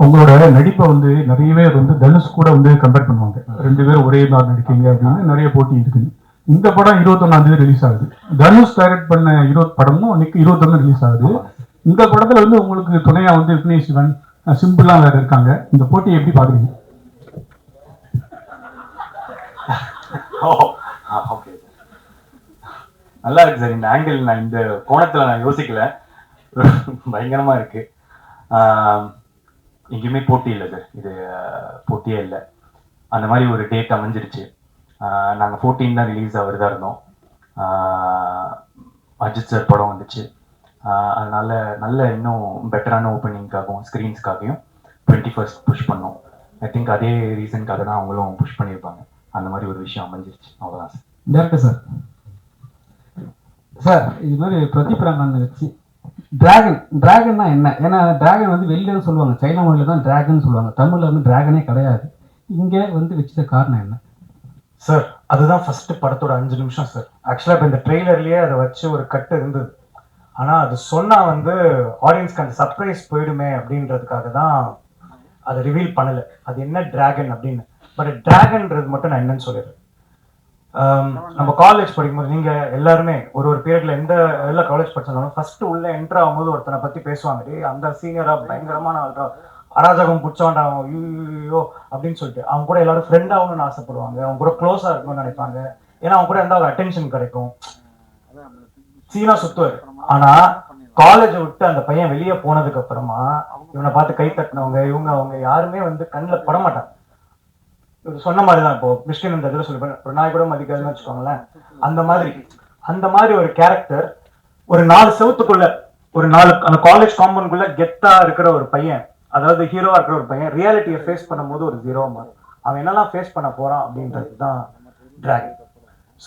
உங்களோட நடிப்பை வந்து நிறைய பேர் வந்து தனுஷ் கூட வந்து கம்பேர் பண்ணுவாங்க. 2 பேரும் ஒரே மாதிரி நடிக்கீங்க அப்படின்னு நிறைய போட்டி இருக்குது. இந்த படம் 21 ரிலீஸ் ஆகுது. தனுஷ் டைரக்ட் பண்ண 20 படமும் இன்னைக்கு 21 ரிலீஸ் ஆகுது. இந்த படத்துல வந்து உங்களுக்கு துணையா வந்து விக்னேஷ் சிவன், சிம்பிளா வேற இருக்காங்க. இந்த போட்டியை எப்படி பாக்குறீங்க? ஓகே, நல்லா இருக்கு சார். இந்த ஆங்கிள் நான் இந்த கோணத்துல நான் யோசிக்கல. பயங்கரமா இருக்கு. எங்கேயுமே போட்டி இல்லை சார், இது போட்டியே இல்லை. அந்த மாதிரி ஒரு டேட் அமைஞ்சிருச்சு. நாங்கள் 14 தான் ரிலீஸ் ஆகிறதா இருந்தோம். அஜித் சார் படம் வந்துச்சு. அதனால நல்ல இன்னும் பெட்டரான ஓப்பனிங்காகவும் ஸ்க்ரீன்ஸ்க்காகவும் 21st புஷ் பண்ணோம். ஐ திங்க் அதே ரீசனுக்காக தான் அவங்களும் புஷ் பண்ணியிருப்பாங்க. அந்த மாதிரி ஒரு விஷயம் அமைஞ்சிருச்சு, அவ்வளோதான் சார். டேரக்டர் சார், சார் இது மாதிரி பிரதீப் ரங்கன் வச்சு டிராகன்னா என்ன? ஏன்னா டிராகன் வந்து வெளியில சொல்லுவாங்க, சைனா மொழியில தான் டிராகன் சொல்லுவாங்க, தமிழ்ல வந்து டிராகனே கிடையாது. இங்கே வந்து வச்ச காரணம் என்ன சார்? அதுதான் ஃபர்ஸ்ட் படத்தோட 5 நிமிஷம் சார். ஆக்சுவலாக இப்போ இந்த ட்ரெய்லர்லேயே அதை வச்சு ஒரு கட்டு இருந்தது. ஆனால் அது சொன்னால் வந்து ஆடியன்ஸ்க்கு அந்த சர்ப்ரைஸ் போயிடுமே அப்படின்றதுக்காக தான் அதை ரிவீல் பண்ணலை, அது என்ன டிராகன் அப்படின்னு. பட் டிராகன்றது மட்டும் நான் என்னன்னு சொல்லிடுறேன். நம்ம காலேஜ் படிக்கும்போது நீங்கள் எல்லாருமே ஒரு பீரியட்ல எல்லா காலேஜ் படிச்சாலும் ஃபர்ஸ்ட் உள்ள என்ட்ரு ஆகும்போது ஒருத்தனை பற்றி பேசுவாங்க, அந்த சீனியராக பயங்கரமான ஆள்றா, அராஜகம் பிடிச்சவன்டா ஐயோ அப்படின்னு சொல்லிட்டு அவங்க கூட எல்லாரும் ஃப்ரெண்ட் ஆகணும்னு ஆசைப்படுவாங்க, அவங்க கூட க்ளோஸா இருக்கணும்னு நினைப்பாங்க. ஏன்னா அவங்க கூட இருந்தால் ஒரு அட்டென்ஷன் கிடைக்கும். சீனா சுத்துவார். ஆனா காலேஜை விட்டு அந்த பையன் வெளியே போனதுக்கு அப்புறமா இவனை பார்த்து கை தட்டினவங்க அவங்க யாருமே வந்து கண்ணில் பட மாட்டாங்க. சொன்ன மாதிரிதான் இப்போ மிஷ்கின் இந்த இதில் சொல்லி ஒரு நாய் கூட மதிக்காதுன்னு வச்சுக்கோங்களேன். அந்த மாதிரி ஒரு கேரக்டர் ஒரு 4 செவத்துக்குள்ள ஒரு 4 அந்த காலேஜ் காம்பவுண்ட்குள்ள கெத்தா இருக்கிற ஒரு பையன், அதாவது ஹீரோவா இருக்கிற ஒரு பையன் ரியாலிட்டியை ஃபேஸ் பண்ணும்போது ஒரு ஜீரோவா மாறும். அவன் என்னெல்லாம் ஃபேஸ் பண்ண போறான் அப்படின்றது தான் டிராகன்.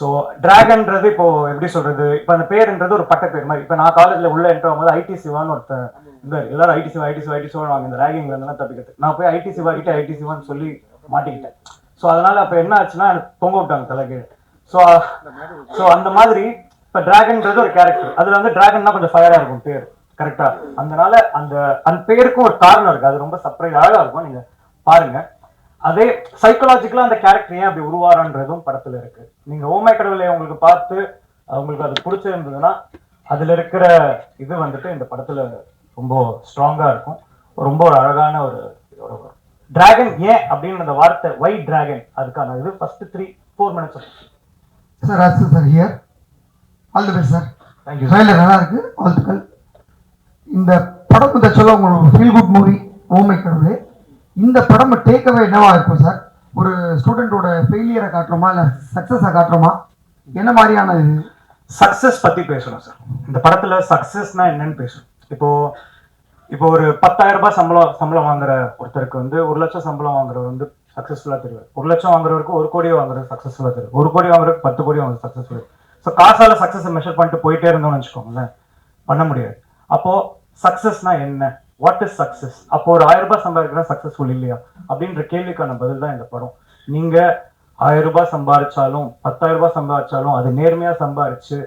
ஸோ டிராகன்றது இப்போ எப்படி சொல்றது, இப்போ அந்த பேருன்றது ஒரு பட்ட பேர் மாதிரி. இப்போ நான் காலேஜ்ல உள்ள என்ட்ரு ஆகும்போது ஐடி சிவான்னு ஒருத்தர் இருந்தார். எல்லாரும் ஐடி சிவா வாங்க இந்த ரேகிங்ல இருந்தாலும் தப்பிக்கிறது. நான் போய் ஐடி சிவான்னு சொல்லி மாட்டிக்கிட்டேன். ஸோ அதனால அப்போ என்ன ஆச்சுன்னா எனக்கு தொங்க விட்டாங்க தலைகீழ். ஸோ அந்த மாதிரி இப்போ டிராகன்றது ஒரு கேரக்டர். அதுல வந்து டிராகன்னா கொஞ்சம் ஃபயரா இருக்கும் பேர், கரெக்டா? அதனால அந்த பேருக்கும் ஒரு காரணம் இருக்கு. அது ரொம்ப சர்ப்ரைஸ் அழகா இருக்கும், நீங்க பாருங்க. அதே சைக்கலாஜிக்கலா அந்த கேரக்டர் ஏன் அப்படி உருவாரான்றதும் படத்துல இருக்கு. நீங்க ஓமை கடவுளை உங்களுக்கு பார்த்து உங்களுக்கு அது பிடிச்சிருந்ததுன்னா அதுல இருக்கிற இது வந்துட்டு இந்த படத்துல ரொம்ப ஸ்ட்ராங்கா இருக்கும். ரொம்ப ஒரு அழகான ஒரு டிராகன் ஏன் அப்படின்னு அந்த வார்த்தை வை டிராகன், அதுக்கான இது first 3-4 minutes. Sir Raj sir here, all the best sir. Thank you. Trailer நல்லா இருக்கு, வாழ்த்துக்கள். இந்த படம் இந்த சொல்ல உங்களுக்கு ஃபீல் குட் மூவி ஓமை கடவுளே. இந்த படம் டேக்அவே என்னவா இருக்கும் சார்? ஒரு ஸ்டூடெண்டோட ஃபெயிலியரை காட்டுறோமா இல்லை சக்ஸஸை காட்டுறோமா? என்ன மாதிரியான சக்சஸ் பத்தி பேசணும் சார் இந்த படத்துல. சக்சஸ்னா என்னன்னு பேசணும். இப்போ ஒரு 10,000 ரூபாய் சம்பளம் வாங்குற ஒருத்தருக்கு வந்து 1 லட்சம் சம்பளம் வாங்குறவர் வந்து சக்சஸ்ஃபுல்லா தெரியும். 1 லட்சம் வாங்குறவருக்கு 1 கோடி வாங்குறது சக்சஸ்ஃபுல்லா தெரியும். 1 கோடி வாங்குறதுக்கு 10 கோடி வாங்குறது சக்சஸ்ஃபுல். ஸோ காசால சக்சஸ் மெஷர் பண்ணிட்டு போயிட்டே இருந்தோம்னு வச்சுக்கோங்களேன், பண்ண முடியாது. அப்போ சக்சஸ்னா என்ன, வாட் இஸ் சக்சஸ்? அப்போ ஒரு 1000 ரூபாய் சம்பாதிக்கிற சக்சஸ்ஃபுல் இல்லையா அப்படின்ற கேள்விக்கான பதில் தான் இந்த படம். நீங்க 1000 ரூபாய் சம்பாதிச்சாலும் 10,000 ரூபாய் சம்பாதிச்சாலும் அது நேர்மையா சம்பாதிச்சு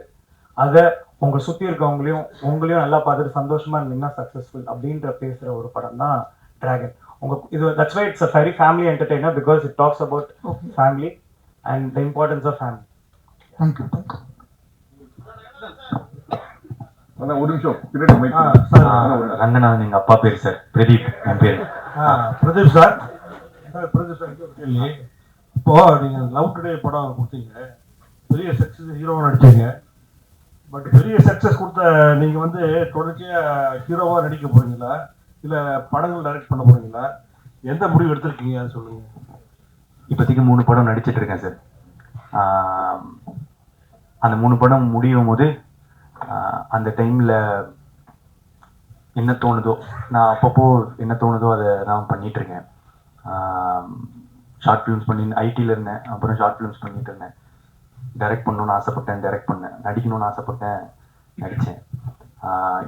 அதை உங்க சுத்தி இருக்கவங்களையும் உங்களையும் நல்லா பார்த்துட்டு சந்தோஷமா இருந்தீங்கன்னா சக்சஸ்ஃபுல் அப்படின்ற பேசுற ஒரு படம் தான் டிராகன். இது that's why it's a very family entertainer because it talks about family and the importance of family. Thank you. ஒரு நிமிஷம் பின்னாடி ரங்கநாதன் எங்க அப்பா பேர் சார், பிரதீப் என் பேர். பிரதீப் சார், கேள்வி. இப்போ நீங்க லவ் டுடே படம் கொடுத்தீங்க, பெரிய சக்சஸ் ஹீரோவா நடிச்சீங்க. பட் பெரிய சக்சஸ் கொடுத்த நீங்க வந்து தொடர்ச்சியா ஹீரோவா நடிக்க போறீங்களா இல்ல படங்கள் டைரக்ட் பண்ண போறீங்களா? எந்த முடிவு எடுத்திருக்கீங்க அது சொல்லுங்க. இப்போதைக்கு 3 படம் நடிச்சிட்டு இருக்கேன் சார். அந்த 3 படம் முடியும் போது அந்த டைம்ல என்ன தோணுதோ, நான் அப்பப்போ என்ன தோணுதோ அதை நான் பண்ணிட்டு இருக்கேன். ஷார்ட் ஃபிலிம்ஸ் பண்ணி ஐடியில் இருந்தேன், அப்புறம் ஷார்ட் ஃபிலிம்ஸ் பண்ணிட்டு இருந்தேன். டைரக்ட் பண்ணணும்னு ஆசைப்பட்டேன், டைரக்ட் பண்ணேன். நடிக்கணும்னு ஆசைப்பட்டேன், நடித்தேன்.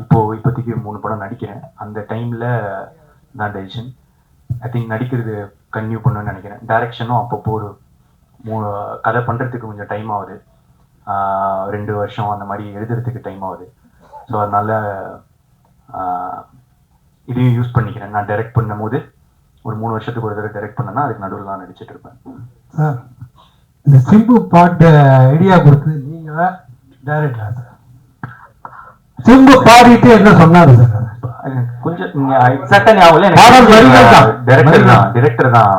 இப்போதைக்கு 3 படம் நடிக்கிறேன். அந்த டைமில் தான் டெசிஷன். ஐ திங்க் நடிக்கிறது கன்டினியூ பண்ணணும்னு நினைக்கிறேன். டைரக்ஷனும் அப்பப்போ ஒரு கதை பண்ணுறதுக்கு கொஞ்சம் டைம் ஆகுது, 2 வருஷம் அந்த மாதிரி எழுதுறதுக்கு டைம் ஆகுது. ஸோ அதனால இதையும் யூஸ் பண்ணிக்கிறேன். நான் டைரக்ட் பண்ணும்போது ஒரு 3 வருஷத்துக்கு ஒரு தடவை டைரக்ட் பண்ணேன்னா அதுக்கு நடுவில் தான் நடிச்சிட்டு இருப்பேன். சார் இந்த சிம்பு பாட்டு ஐடியா கொடுத்து நீங்க டைரக்டரா சார்? சிம்பு பாடிட்டு என்ன சொன்னாரு சார்? கொஞ்சம் எக்ஸாக்டா ஞாபகம் டைரக்டர் தான்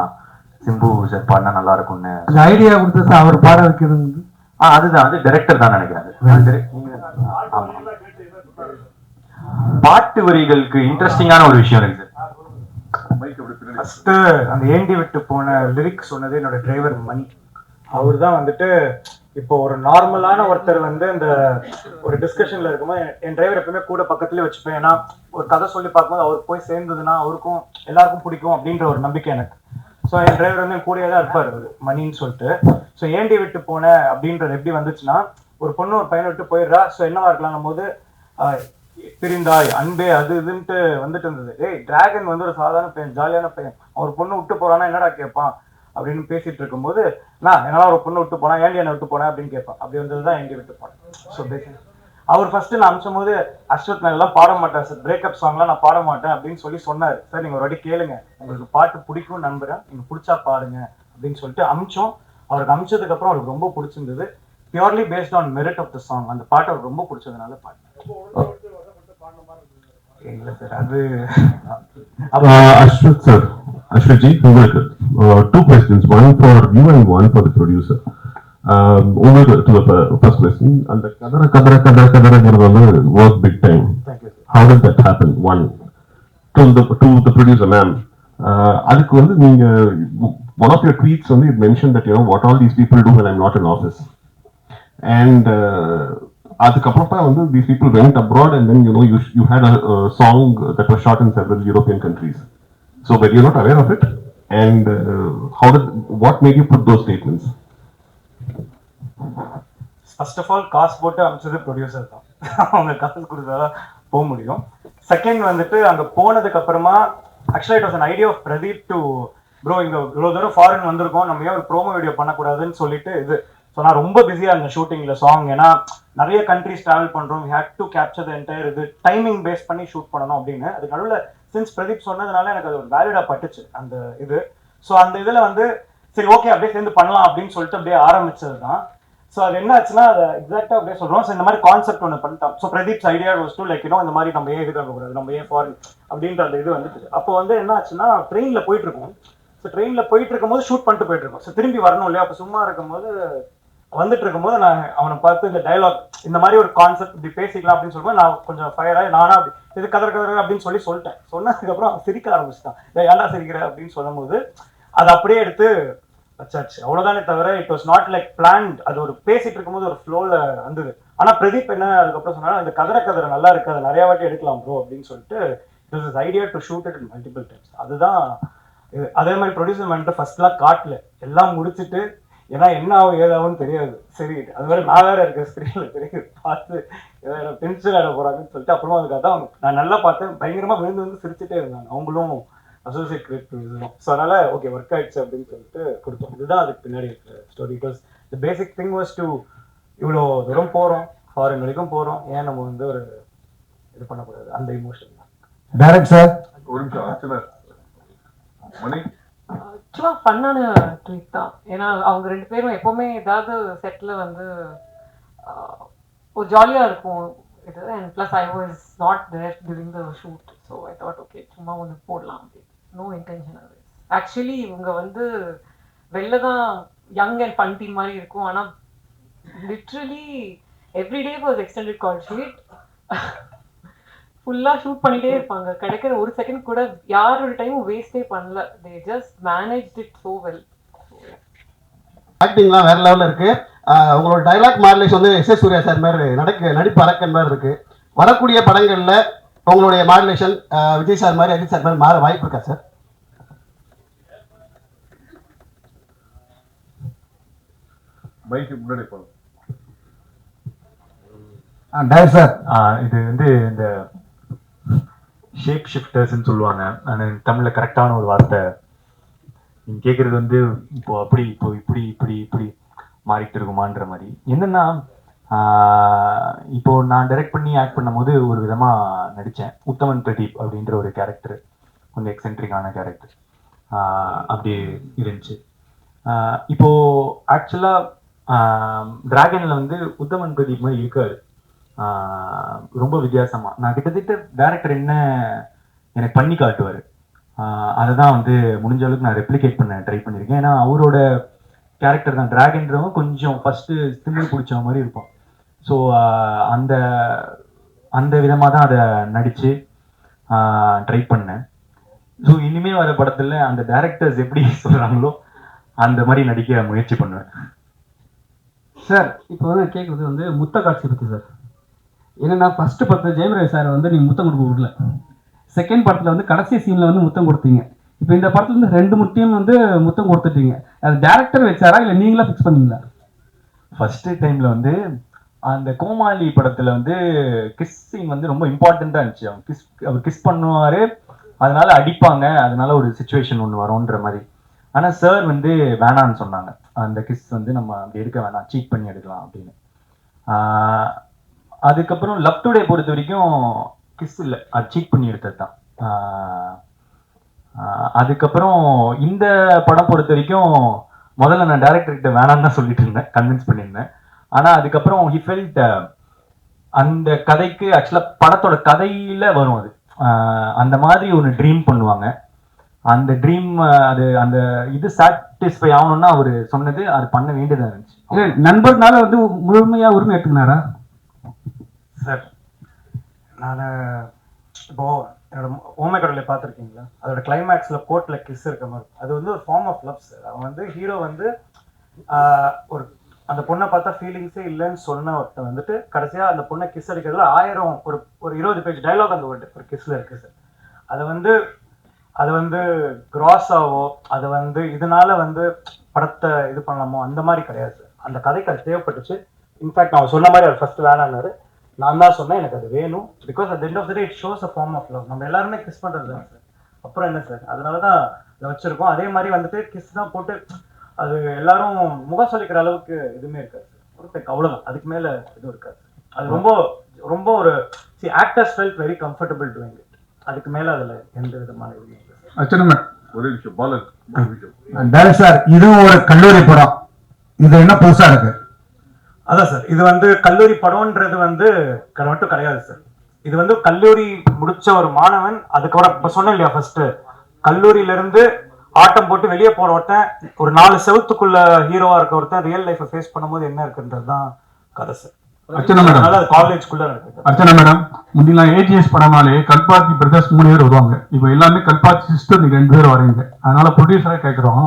சிம்பு சார் பாடினா நல்லா இருக்கும்னு ஐடியா கொடுத்து சார் அவர் பாட வைக்கிறது. அதுதான் அது டைரக்டர் தான் நினைக்கிறேன். பாட்டு வரிகளுக்கு இன்ட்ரெஸ்டிங்கான ஒரு விஷயம் இருக்கு ஃபர்ஸ்ட் அந்த ஏண்டி விட்டு போன லிரிக்ஸ் சொன்னது என்னோட டிரைவர் மணி. அவர் தான் வந்துட்டு இப்போ ஒரு நார்மலான ஒருத்தர் வந்து இந்த ஒரு டிஸ்கஷன்ல இருக்கும்போது என் டிரைவர் எப்பவுமே கூட பக்கத்துலேயே வச்சுப்பேன். ஏன்னா ஒரு கதை சொல்லி பார்க்கும்போது அவருக்கு போய் சேர்ந்ததுன்னா அவருக்கும் எல்லாருக்கும் பிடிக்கும் அப்படின்ற ஒரு நம்பிக்கை எனக்கு. ஸோ என் டிரைவர் வந்து என் கூடயே தான் இருப்பார் மணின்னு சொல்லிட்டு. ஸோ ஏண்டி விட்டு போன அப்படின்றது எப்படி வந்துச்சுன்னா, ஒரு பொண்ணு ஒரு பையனை விட்டு போயிடுறா. ஸோ என்னவா இருக்கலாம்னும் போது பிரிந்தாய் அன்பே அது இதுன்ட்டு வந்துட்டு இருந்தது. ஏய் டிராகன் வந்து ஒரு சாதாரண பையன், ஜாலியான பையன், அவர் பொண்ணு விட்டு போறான்னா என்னடா கேட்பான் அப்படின்னு பேசிட்டு இருக்கும்போது, நான் என்னால ஒரு பொண்ணு விட்டு போனா ஏண்டி என்ன விட்டு போனேன் அப்படின்னு கேட்பான். அப்படி வந்ததுதான் ஏண்டி விட்டு போனேன். ஸோ அவர் ஃபர்ஸ்ட் நான் அனுப்பும் போது அஸ்வத் நான் எல்லாம் பாட மாட்டேன் சார், பிரேக்கப் சாங்லாம் நான் பாட மாட்டேன் அப்படின்னு சொல்லி சொன்னார். சார் நீங்க ஒரு வாட்டி கேளுங்க, உங்களுக்கு பாட்டு பிடிக்கும் நம்புறேன், நீங்க பிடிச்சா பாடுங்க அப்படின்னு சொல்லிட்டு அமிச்சோம். அவருக்கு அமிச்சதுக்கு அப்புறம் அவருக்கு ரொம்ப பிடிச்சிருந்தது. Purely based on merit of the song. அந்த பாட்டு அவருக்கு ரொம்ப பிடிச்சதுனால பாடினேன். இல்ல சார் அது Ashwat sir, Ashwat ji, two questions, one for you and one for the producer. Over to the first question, and the kadara was big time. Thank you, sir. How did that happen? One, to the producer ma'am, adukku vandu neenga one of your tweets only mentioned that what all these people do when I'm not in office, and அதுக்கப்புறமா வந்து these people went abroad and then you had a song that was shot in several European countries. So were you not aware of it? And what made you put those statements? First of all காசு போட்டு அமைச்சது producer தான். அவங்க காசு கொடுத்தாதான் போக முடியும். Second வந்துட்டு அங்கே போனதுக்கு அப்புறமா ஆக்சுவலா it was an idea of Pradeep to bro இங்கே இவ்வளோ தூரம் ஃபாரின் வந்திருக்கோம், நம்ம ஏன் ஒரு ப்ரோமோ வீடியோ பண்ணக்கூடாதுன்னு சொல்லிட்டு இது. ஸோ நான் ரொம்ப பிஸியாக இருந்தேன் ஷூட்டிங்கில் சாங். ஏன்னா நிறைய கண்ட்ரிஸ் ட்ராவல் பண்ணுறோம், we had to capture the entire இது, டைமிங் பேஸ் பண்ணி ஷூட் பண்ணணும் அப்படின்னு. அது நடுவில் சின்ஸ் பிரதீப் சொன்னதுனால எனக்கு அது ஒரு வேலிடாக பட்டுச்சு அந்த இது. ஸோ அந்த இதில் வந்து சரி ஓகே அப்படியே சேர்ந்து பண்ணலாம் அப்படின்னு சொல்லிட்டு அப்படியே ஆரம்பிச்சது தான். ஸோ அது என்ன ஆச்சுன்னா அதை எக்ஸாக்டாக அப்படியே சொல்கிறோம். ஸோ இந்த மாதிரி கான்செப்ட் ஒன்று பண்ணிட்டோம். So Pradeep's idea was to like இந்த மாதிரி நம்ம ஏன் எதிர்பார்க்கக்கூடாது, நம்ம ஏன் ஃபாரின் அப்படின்ற அந்த இது வந்துட்டு. அப்போ வந்து என்ன ஆச்சுன்னா ட்ரெயினில் போயிட்டு இருக்கோம். ஸோ ட்ரெயினில் போயிட்டு இருக்கும்போது ஷூட் பண்ணிட்டு போயிட்டு இருக்கோம். ஸோ திரும்பி வரணும் இல்லையா, அப்போ சும்மா இருக்கும்போது வந்துட்டு இருக்கும்போது நான் அவனை பார்த்து இந்த டைலாக் இந்த மாதிரி ஒரு கான்செப்ட் இப்படி பேசிக்கலாம் அப்படின்னு சொல்லும்போது நான் கொஞ்சம் ஃபயர் ஆகி நானா அப்படி இது கதற அப்படின்னு சொல்லிட்டேன். சொன்னதுக்கப்புறம் அவன் சிரிக்க ஆரம்பிச்சிட்டான். ஏன்டா சிரிக்கிற அப்படின்னு சொல்லும்போது அதை அப்படியே எடுத்து வச்சாச்சு. அவ்வளவுதானே தவிர it was not like plant. அது ஒரு பேசிட்டு இருக்கும்போது ஒரு ஃப்ளோல வந்தது. ஆனா பிரதீப் என்ன அதுக்கப்புறம் சொன்னா இந்த கதற நல்லா இருக்கு, அதை நிறைய வாட்டி எடுக்கலாம் ப்ரோ அப்படின்னு சொல்லிட்டு it was idea to shoot it multiple times. அதுதான் அதே மாதிரி ப்ரொடியூசர் பண்ணிட்டு ஃபர்ஸ்ட்லாம் காட்டல, எல்லாம் முடிச்சுட்டு ஏன்னா என்ன ஆகும் ஏதாவும்னு தெரியாது. சரி அது மாதிரி நான் வேற இருக்கேன் ஸ்கிரீன்ல தெரியுது பார்த்து ஏதாவது பென்சில் ஆட போறாங்கன்னு சொல்லிட்டு அப்புறமா அதுக்காக தான் நான் நல்லா பார்த்தேன். பயங்கரமா விழுந்து சிரிச்சுட்டே இருந்தாங்க அவங்களும் அசோசியேட் கிரியேட் ப்ரொடியூசரும். ஸோ அதனால ஓகே ஒர்க் ஆயிடுச்சு அப்படின்னு சொல்லிட்டு கொடுத்தோம். இதுதான் அதுக்கு பின்னாடி இருக்கிற story. It was the basic thing was to இவ்வளோ தூரம் போறோம், ஃபாரின் வரைக்கும் போறோம், ஏன் நம்ம வந்து ஒரு இது பண்ணக்கூடாது, அந்த இமோஷன் தான். டைரக்ட் சார் ஒரு நிமிஷம் ஆச்சுல மணி ஆக்சுவலா ஃபன்னான ட்ரீட் தான். ஏன்னா அவங்க ரெண்டு பேரும் எப்பவுமே ஏதாவது செட்ல வந்து ஒரு ஜாலியா இருக்கும் இது. And plus I was not there during the shoot. So I thought okay சும்மா ஒன்று போடலாம் அப்படின்னு. நோ இன்டென்ஷன் அது. ஆக்சுவலி இவங்க வந்து வெளில தான் யங் அண்ட் ஃபன் டீம் மாதிரி இருக்கும். ஆனால் literally everyday was extended call sheet. ஃபுல்லாக ஷூட் பண்ணிட்டே இருப்பாங்க. கிடைக்கிற ஒரு செகண்ட் கூட யாரோட டைமும் வேஸ்டே பண்ணல. They just managed it so well. ஆக்டிங்லாம் வேற லெவலில் இருக்கு. உங்களோட டைலாக் மாடலேஷன் வந்து எஸ் சூர்யா சார் மாதிரி நடிப்பு அரக்கன் மாதிரி இருக்கு. வரக்கூடிய படங்களில் உங்களுடைய மாடலேஷன் விஜய் சார் மாதிரி அஜித் சார் மாதிரி மாற வாய்ப்பு இருக்கா சார்? மைக்கு முன்னாடி போகணும். டைரக்ட் சார் இது வந்து இந்த ஷேப் ஷிஃப்டர்ஸ்ன்னு சொல்லுவாங்க. ஆனால் தமிழில் கரெக்டான ஒரு வார்த்தை நீங்க கேட்குறது வந்து இப்போ அப்படி இப்போ இப்படி இப்படி இப்படி மாறிட்டு இருக்குமான்ற மாதிரி. என்னன்னா இப்போ நான் டைரக்ட் பண்ணி ஆக்ட் பண்ணும்போது ஒரு விதமா நடித்தேன். உத்தமன் பிரதீப் அப்படின்ற ஒரு கேரக்டர், கொஞ்சம் எக்ஸென்ட்ரிக்கான கேரக்டர் அப்படி இருந்துச்சு. இப்போ ஆக்சுவலா டிராகன்ல வந்து உத்தமன் பிரதீப் மாதிரி இருக்காரு, ரொம்ப வித்தியாசமா. நான் கிட்டத்தட்ட டேரக்டர் என்ன எனக்கு பண்ணி காட்டுவார், அதை தான் வந்து முடிஞ்ச அளவுக்கு நான் ரெப்ளிகேட் பண்ண ட்ரை பண்ணியிருக்கேன். ஏன்னா அவரோட கேரக்டர் தான் டிராகன்றவங்க கொஞ்சம் ஃபர்ஸ்ட் திமிழ் பிடிச்ச மாதிரி இருக்கும். ஸோ அந்த அந்த விதமாக தான் அதை நடித்து ட்ரை பண்ணேன். ஸோ இனிமேல் வர படத்தில் அந்த டேரக்டர்ஸ் எப்படி சொல்கிறாங்களோ அந்த மாதிரி நடிக்க முயற்சி பண்ணுவேன். சார் இப்போ வந்து கேட்குறது வந்து முத்த காட்சி இருக்கு சார். என்னன்னா ஃபர்ஸ்ட் படத்தில் ஜெயம் ரவி சார் வந்து நீங்கள் முத்தம் கொடுக்க விடல, செகண்ட் படத்தில் வந்து கடைசி சீனில் வந்து முத்தம் கொடுத்தீங்க. இப்போ இந்த படத்துல இருந்து 2 முட்டையும் வந்து முத்தம் கொடுத்துட்டீங்க. அது டேரக்டர் வச்சாரா இல்லை நீங்களா ஃபிக்ஸ் பண்ணீங்களா? ஃபர்ஸ்ட் டைமில் வந்து அந்த கோமாளி படத்தில் வந்து கிஸ் சீன் வந்து ரொம்ப இம்பார்ட்டண்ட்டாக இருந்துச்சு. அவர் கிஸ் பண்ணுவார், அதனால அடிப்பாங்க, அதனால ஒரு சுச்சுவேஷன் ஒன்று வரும்ன்ற மாதிரி. ஆனால் சார் வந்து வேணான்னு சொன்னாங்க, அந்த கிஸ் வந்து நம்ம அப்படி எடுக்க வேணாம், சீட் பண்ணி எடுக்கலாம் அப்படின்னு. அதுக்கப்புறம் லவ் டுடே பொறுத்த வரைக்கும் கிஸ் இல்லை, அது சீட் பண்ணி எடுத்தது தான். அதுக்கப்புறம் இந்த படம் பொறுத்த வரைக்கும் முதல்ல நான் டேரக்டர்கிட்ட வேணான்னு தான் சொல்லிட்டு இருந்தேன், கன்வின்ஸ் பண்ணியிருந்தேன். ஆனால் அதுக்கப்புறம் ஹி ஃபெல்ட் அந்த கதைக்கு ஆக்சுவலாக படத்தோட கதையில வரும் அது, அந்த மாதிரி ஒரு ட்ரீம் பண்ணுவாங்க. அந்த ட்ரீம் அது அந்த இது சாட்டிஸ்ஃபை ஆகணும்னா அவர் சொன்னது அது பண்ண வேண்டியதாக இருந்துச்சு. நண்பர்னால வந்து முழுமையாக உரிமை எடுத்துக்கினாரா சார்? நான் இப்போ என்னோட ஓமை கடலை பார்த்துருக்கீங்களா? அதோட கிளைமேக்ஸ்ல கோர்ட்ல கிஸ் இருக்க மாதிரி, அது வந்து ஒரு ஃபார்ம் ஆஃப் லவ் சார். அவன் வந்து ஹீரோ வந்து ஒரு அந்த பொண்ணை பார்த்தா ஃபீலிங்ஸே இல்லைன்னு சொன்ன ஒருத்தன் வந்துட்டு கடைசியா அந்த பொண்ணை கிஸ் அடிக்கிறதுல 1000 ஒரு 20 பேஜ் டைலாக் அந்த ஒரு கிஸ்ல இருக்கு சார். அது வந்து கிராஸாவோ அதை வந்து இதனால வந்து படத்தை இது பண்ணலாமோ அந்த மாதிரி கிடையாது சார். அந்த கதைக்கு அது தேவைப்பட்டுச்சு. இன்ஃபேக்ட் நான் சொன்ன மாதிரி அவர் ஃபர்ஸ்ட் வேணான்னாரு, நான் தான் சொன்னேன் எனக்கு அது வேணும். Because at end of the day it shows a form of love. நம்ம எல்லாருமே கிஸ் பண்றது தான் சார், அப்புறம் என்ன சார்? அதனால தான் அதை வச்சிருக்கோம். அதே மாதிரி வந்துட்டு கிஸ் தான் போட்டு அது எல்லாரும் முகம் சொல்லிக்கிற அளவுக்கு எதுவுமே இருக்காது சார். அவ்வளவுதான், அதுக்கு மேல எதுவும் இருக்காது. அது ரொம்ப ரொம்ப ஒரு actors felt very comfortable doing it. அதுக்கு மேல அதுல எந்த விதமான எதுவுமே இல்லை சார். ஒரே விஷயம் பாலன், டேரக்டர் சார், இதுவும் ஒரு கல்லூரி படம், இது என்ன புதுசா இருக்கு? அதான் சார், இது வந்து கல்லூரி படம்ன்றது வந்து மட்டும் கிடையாது சார். இது வந்து கல்லூரி முடிச்ச ஒரு மாணவன், அதுக்கப்புறம் இப்ப சொன்னேன் இல்லையா, ஃபர்ஸ்ட் கல்லூரியில இருந்து ஆட்டம் போட்டு வெளியே போற ஒருத்தன், ஒரு 4 செவத்துக்குள்ள ஹீரோவா இருக்க ஒருத்தன் ரியல் லைஃபை ஃபேஸ் பண்ணும்போது என்ன இருக்குன்றது தான் கதை சார். அர்ச்சனா மேடம், அது காலேஜ்குள்ள இருக்கு. அர்ச்சனா மேடம், முன்னெல்லாம் ஏஜிஎஸ் படமாலே கல்பாத்தி பிரதர்ஸ் 3 பேர் வருவாங்க, இப்போ எல்லாமே கல்பாத்தி சிஸ்டர் நீங்க 2 பேர் வரீங்க. அதனால ப்ரொடியூசரா கேட்கிறோம்,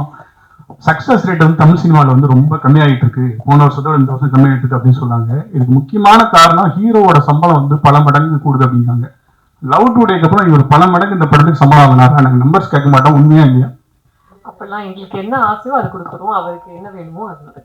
சக்சஸ் ரேட் வந்து தமிழ் சினிமாவில் வந்து ரொம்ப கம்மியாகிட்டு இருக்கு, போன வருஷத்தோட இந்த வருஷம் கம்மியாகிட்டு இருக்கு அப்படின்னு சொன்னாங்க. இதுக்கு முக்கியமான காரணம் ஹீரோவோட சம்பளம் வந்து பல மடங்கு கூடுது அப்படின்னாங்க. லவ் டுடேக்கு அப்புறம் இவர் பல மடங்கு இந்த படத்துக்கு சம்பளம் வாங்கினாரா? நாங்கள் நம்பர்ஸ் கேட்க மாட்டோம், உண்மையா இல்லையா? அப்பெல்லாம் எங்களுக்கு என்ன ஆசையோ அது கொடுக்குறோம், அவருக்கு என்ன வேணுமோ அது